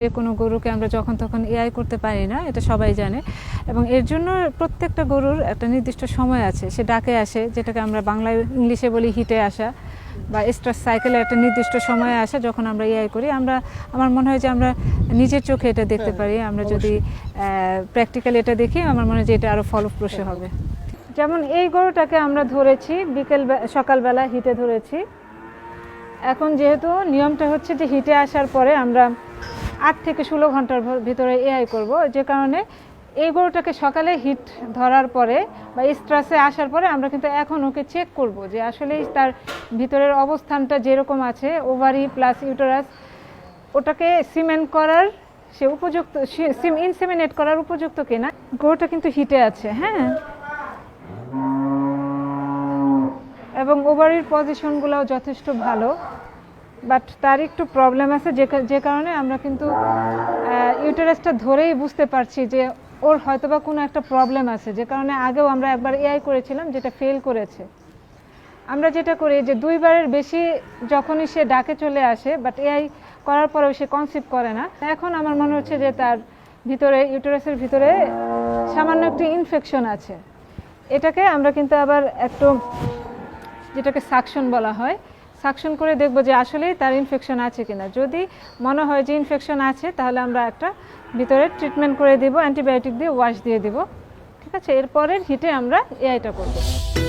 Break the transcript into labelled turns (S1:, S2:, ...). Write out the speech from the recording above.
S1: কোনো গরুকে আমরা যখন তখন এআই করতে পারি না, এটা সবাই জানে। এবং এর জন্য প্রত্যেকটা গরুর একটা নির্দিষ্ট সময় আছে, সে ডাকে আসে, যেটাকে আমরা বাংলায় ইংলিশে বলি হিটে আসা বা স্ট্রেস সাইকেলে একটা নির্দিষ্ট সময়ে আসা। যখন আমরা এআই করি, আমার মনে হয় যে আমরা নিজের চোখে এটা দেখতে পারি। আমরা যদি প্র্যাকটিক্যালি এটা দেখি, আমার মনে হয় যে এটা আরও ফলপ্রসূ হবে। যেমন এই গরুটাকে আমরা ধরেছি সকালবেলা হিটে ধরেছি। এখন যেহেতু নিয়মটা হচ্ছে যে হিটে আসার পরে আমরা 8 থেকে 16 ঘন্টার ভিতরে এআই করব, যে কারণে এই গরুটাকে সকালে হিট ধরার পরে বা স্ট্রেসে আসার পরে আমরা কিন্তু এখন ওকে চেক করব যে আসলে তার ভিতরের অবস্থানটা যেরকম আছে, ওভারি প্লাস ইউটেরাস, ওটাকে সিমেন্ট করার সে উপযুক্ত, ইনসেমিনেট করার উপযুক্ত কিনা। গরুটা কিন্তু হিটে আছে, হ্যাঁ, এবং ওভারির পজিশনগুলোও যথেষ্ট ভালো, বাট তার একটু প্রবলেম আছে, যে কারণে আমরা কিন্তু ইউটেরাসটা ধরেই বুঝতে পারছি যে ওর হয়তোবা কোনো একটা প্রবলেম আছে, যে কারণে আগেও আমরা একবার এআই করেছিলাম যেটা ফেল করেছে। আমরা যেটা করি যে 2 বারের বেশি যখনই সে ডাকে চলে আসে, বাট এআই করার পরেও সে কনসিভ করে না। এখন আমার মনে হচ্ছে যে তার ভিতরে, ইউটেরাসের ভিতরে সামান্য একটু ইনফেকশন আছে। এটাকে আমরা কিন্তু আবার একটু, যেটাকে সাকশন বলা হয়, সাকশন করে দেখব যে আসলেই তার ইনফেকশন আছে কিনা। যদি মনে হয় যে ইনফেকশন আছে, তাহলে আমরা একটা ভিতরে ট্রিটমেন্ট করে দিব, অ্যান্টিবায়োটিক দিয়ে ওয়াশ দিয়ে দিব, ঠিক আছে। এরপরের হিটে আমরা এআইটা করব।